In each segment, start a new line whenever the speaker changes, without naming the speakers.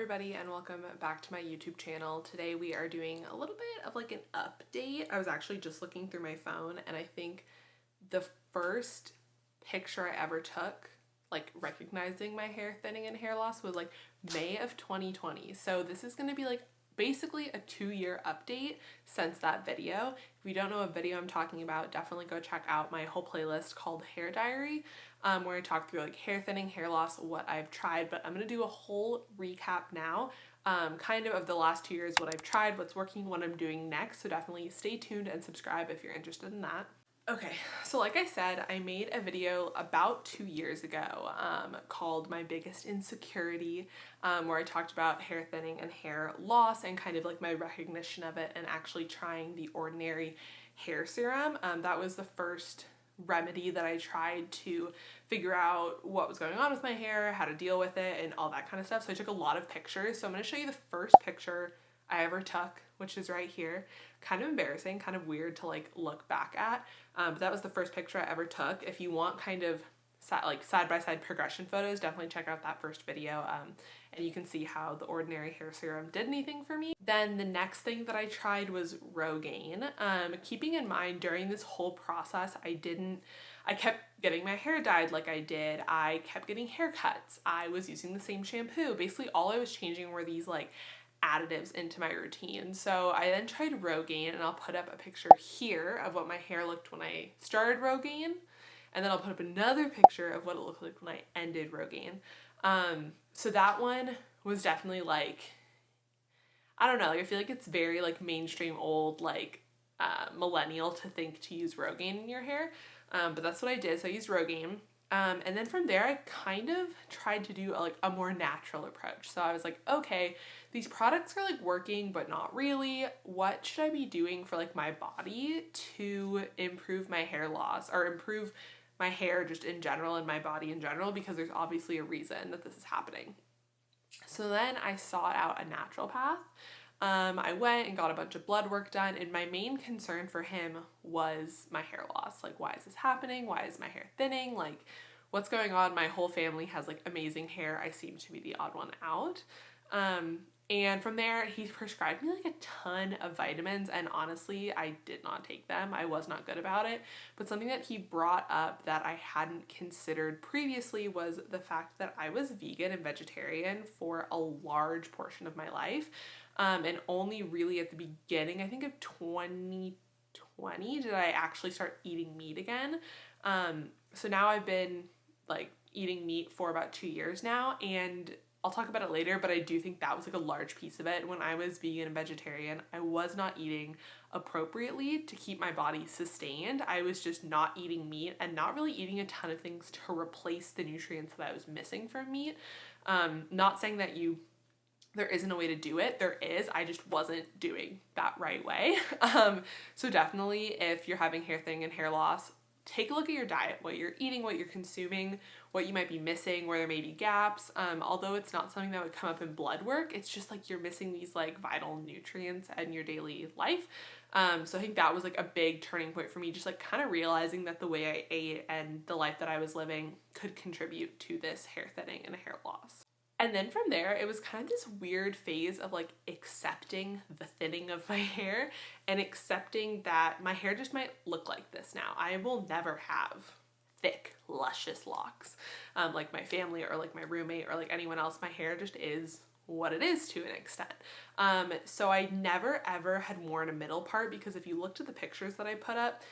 everybody and welcome back to my YouTube channel. Today we are doing a little bit of like an update. I was actually just looking through my phone and I think the first picture I ever took, like recognizing my hair thinning and hair loss, was like May of 2020. So this is going to be like basically a 2-year update since that video. If you don't know what video I'm talking about, definitely go check out my whole playlist called Hair Diary, where I talk through like hair thinning, hair loss, what I've tried. But I'm going to do a whole recap now, kind of the last 2 years, what I've tried, what's working, what I'm doing next. So definitely stay tuned and subscribe if you're interested in that. Okay, so like I said, I made a video about 2 years ago called My Biggest Insecurity, where I talked about hair thinning and hair loss and kind of like my recognition of it and actually trying the Ordinary hair serum. That was the first remedy that I tried to figure out what was going on with my hair, how to deal with it, and all that kind of stuff. So I took a lot of pictures. So I'm going to show you the first picture I ever took, which is right here. Kind of embarrassing, kind of weird to like look back at, but that was the first picture I ever took. If you want kind of side-by-side progression photos, definitely check out that first video, and you can see how the Ordinary hair serum did anything for me. Then the next thing that I tried was Rogaine. Keeping in mind during this whole process, I kept getting my hair dyed like I did. I kept getting haircuts. I was using the same shampoo. Basically all I was changing were these like additives into my routine. So I then tried Rogaine, and I'll put up a picture here of what my hair looked when I started Rogaine, and then I'll put up another picture of what it looked like when I ended Rogaine. So that one was definitely like, I don't know, like I feel like it's very like mainstream old, like millennial to think to use Rogaine in your hair, but that's what I did. So I used Rogaine. And then from there, I kind of tried to do a more natural approach. So I was like, okay, these products are like working, but not really. What should I be doing for like my body to improve my hair loss or improve my hair just in general and my body in general? Because there's obviously a reason that this is happening. So then I sought out a naturopath. I went and got a bunch of blood work done, and my main concern for him was my hair loss. Like, why is this happening? Why is my hair thinning? Like, what's going on? My whole family has like amazing hair. I seem to be the odd one out. And from there, he prescribed me like a ton of vitamins, and honestly, I did not take them. I was not good about it. But something that he brought up that I hadn't considered previously was the fact that I was vegan and vegetarian for a large portion of my life. And only really at the beginning, I think of 2020, did I actually start eating meat again. So now I've been like eating meat for about 2 years now, and I'll talk about it later, but I do think that was like a large piece of it. When I was vegan and vegetarian, I was not eating appropriately to keep my body sustained. I was just not eating meat and not really eating a ton of things to replace the nutrients that I was missing from meat. Not saying that there isn't a way to do it. There is. I just wasn't doing that right way. So definitely if you're having hair thinning and hair loss, take a look at your diet, what you're eating, what you're consuming, what you might be missing, where there may be gaps. Although it's not something that would come up in blood work, it's just like you're missing these like vital nutrients in your daily life. So I think that was like a big turning point for me, just like kind of realizing that the way I ate and the life that I was living could contribute to this hair thinning and hair loss. And then from there, it was kind of this weird phase of like accepting the thinning of my hair and accepting that my hair just might look like this now. I will never have thick, luscious locks like my family or like my roommate or like anyone else. My hair just is what it is to an extent. So I never ever had worn a middle part, because if you looked at the pictures that I put up,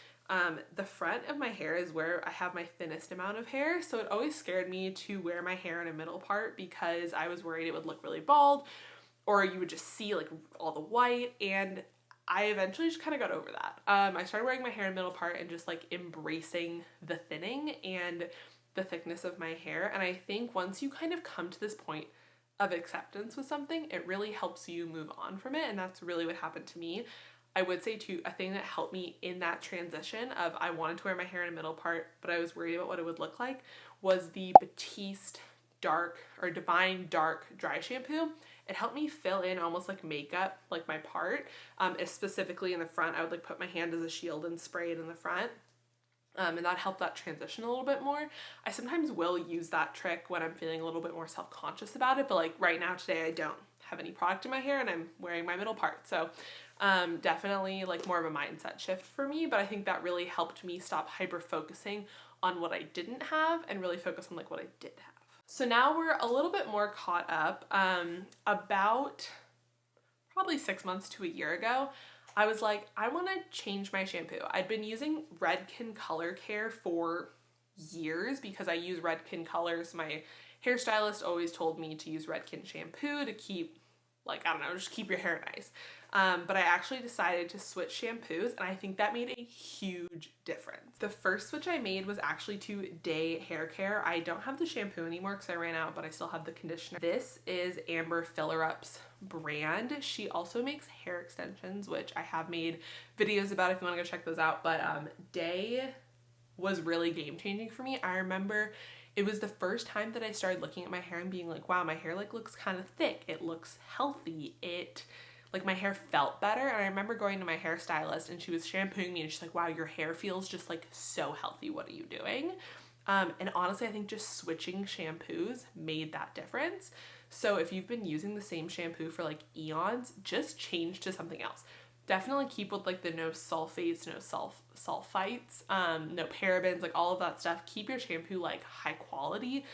the front of my hair is where I have my thinnest amount of hair. So it always scared me to wear my hair in a middle part because I was worried it would look really bald or you would just see like all the white. And I eventually just kind of got over that. I started wearing my hair in a middle part and just like embracing the thinning and the thickness of my hair. And I think once you kind of come to this point of acceptance with something, it really helps you move on from it. And that's really what happened to me. I would say too, a thing that helped me in that transition of I wanted to wear my hair in a middle part, but I was worried about what it would look like, was the Batiste Dark or Divine Dark Dry Shampoo. It helped me fill in almost like makeup, like my part, specifically in the front. I would like put my hand as a shield and spray it in the front. And that helped that transition a little bit more. I sometimes will use that trick when I'm feeling a little bit more self-conscious about it, but like right now today I don't have any product in my hair and I'm wearing my middle part. So definitely like more of a mindset shift for me, but I think that really helped me stop hyper focusing on what I didn't have and really focus on like what I did have. So now we're a little bit more caught up. About probably 6 months to a year ago, I was like, I want to change my shampoo. I'd been using Redken Color Care for years because I use Redken colors. My hairstylist always told me to use Redken shampoo to keep, like, I don't know, just keep your hair nice. But I actually decided to switch shampoos, and I think that made a huge difference. The first switch I made was actually to Day Hair Care. I don't have the shampoo anymore because I ran out, but I still have the conditioner. This is Amber Filler Up's brand. She also makes hair extensions, which I have made videos about if you want to go check those out. But Day was really game-changing for me. I remember it was the first time that I started looking at my hair and being like, wow, my hair like looks kind of thick. It looks healthy. Like my hair felt better. And I remember going to my hairstylist and she was shampooing me and she's like, wow, your hair feels just like so healthy. What are you doing? And honestly, I think just switching shampoos made that difference. So if you've been using the same shampoo for like eons, just change to something else. Definitely keep with like the no sulfates, no sulfites, no parabens, like all of that stuff. Keep your shampoo like high quality.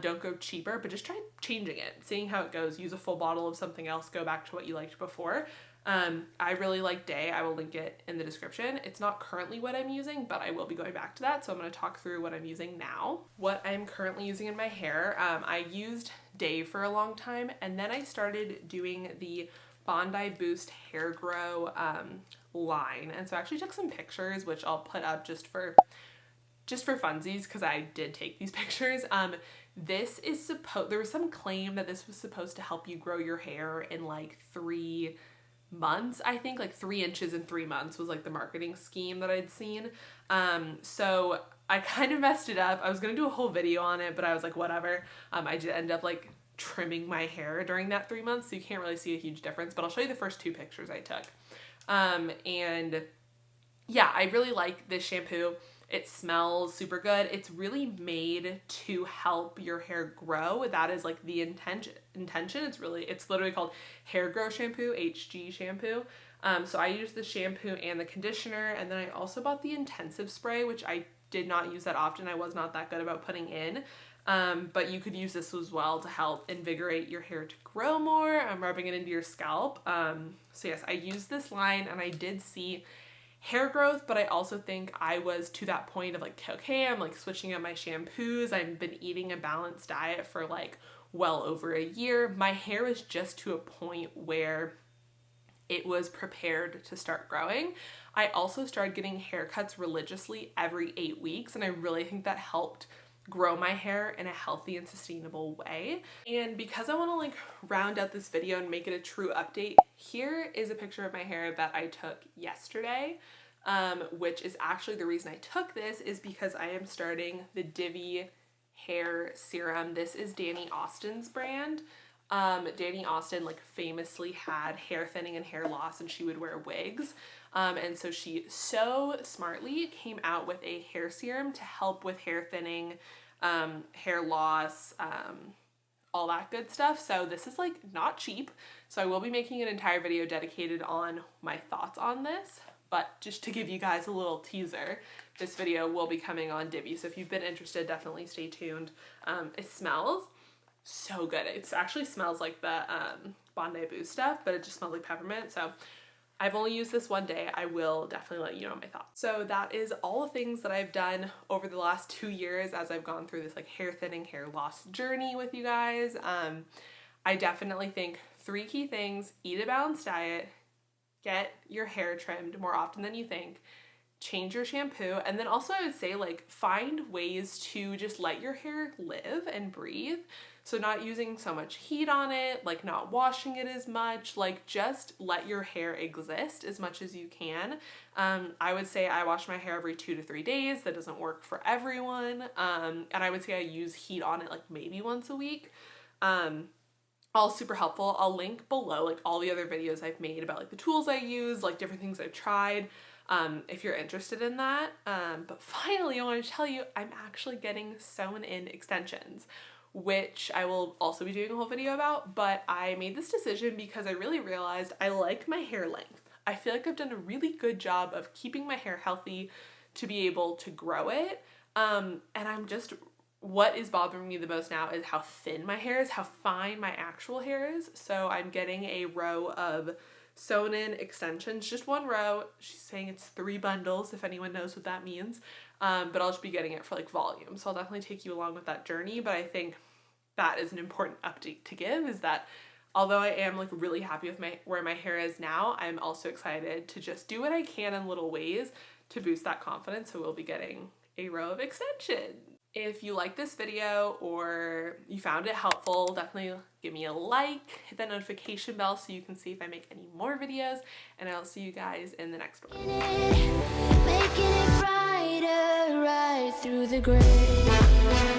Don't go cheaper, but just try changing it, seeing how it goes. Use a full bottle of something else. Go back to what you liked before. I really like Day. I will link it in the description. It's not currently what I'm using, but I will be going back to that. So I'm going to talk through what I'm using now. What I'm currently using in my hair. I used Day for a long time, and then I started doing the Bondi Boost Hair Grow line. And so I actually took some pictures, which I'll put up just for funsies because I did take these pictures. This is there was some claim that this was supposed to help you grow your hair in like 3 months. I think like 3 inches in 3 months was like the marketing scheme that I'd seen. So I kind of messed it up. I was going to do a whole video on it, but I was like, whatever. I did end up like trimming my hair during that 3 months, so you can't really see a huge difference, but I'll show you the first 2 pictures I took. And yeah, I really like this shampoo. It smells super good. It's really made to help your hair grow. That is like the intention. It's literally called Hair Grow Shampoo, HG shampoo. So I use the shampoo and the conditioner, and then I also bought the intensive spray, which I did not use that often. I was not that good about putting in. But you could use this as well to help invigorate your hair to grow more. I'm rubbing it into your scalp. So yes, I used this line and I did see hair growth, but I also think I was to that point of like, okay, I'm like switching up my shampoos. I've been eating a balanced diet for like well over a year. My hair was just to a point where it was prepared to start growing. I also started getting haircuts religiously every 8 weeks, and I really think that helped grow my hair in a healthy and sustainable way. And because I want to like round out this video and make it a true update, here is a picture of my hair that I took yesterday, which is actually the reason I took this is because I am starting the Divi hair serum. This is Danny Austin's brand. Danny Austin like famously had hair thinning and hair loss, and she would wear wigs. And so she so smartly came out with a hair serum to help with hair thinning, hair loss, all that good stuff. So this is like not cheap. So I will be making an entire video dedicated on my thoughts on this. But just to give you guys a little teaser, this video will be coming on Divi. So if you've been interested, definitely stay tuned. It smells so good. It actually smells like the Bondi Boost stuff, but it just smells like peppermint. So I've only used this one day. I will definitely let you know my thoughts. So that is all the things that I've done over the last 2 years as I've gone through this like hair thinning, hair loss journey with you guys. I definitely think 3 key things: eat a balanced diet, get your hair trimmed more often than you think, change your shampoo, and then also I would say like find ways to just let your hair live and breathe. So not using so much heat on it, like not washing it as much, like just let your hair exist as much as you can. I would say I wash my hair every 2 to 3 days. That doesn't work for everyone. And I would say I use heat on it like maybe once a week. All super helpful. I'll link below like all the other videos I've made about like the tools I use, like different things I've tried. if you're interested in that. But finally, I want to tell you, I'm actually getting sewn-in extensions, which I will also be doing a whole video about, but I made this decision because I really realized I like my hair length. I feel like I've done a really good job of keeping my hair healthy to be able to grow it. And what is bothering me the most now is how thin my hair is, how fine my actual hair is. So I'm getting a row of sewn-in extensions, just one row. She's saying it's 3 bundles, if anyone knows what that means. But I'll just be getting it for like volume. So I'll definitely take you along with that journey. But I think that is an important update to give, is that although I am like really happy with where my hair is now, I'm also excited to just do what I can in little ways to boost that confidence. So we'll be getting a row of extensions. If you like this video or you found it helpful, definitely give me a like, hit that notification bell so you can see if I make any more videos, and I'll see you guys in the next one.
Making it brighter, right through the gray.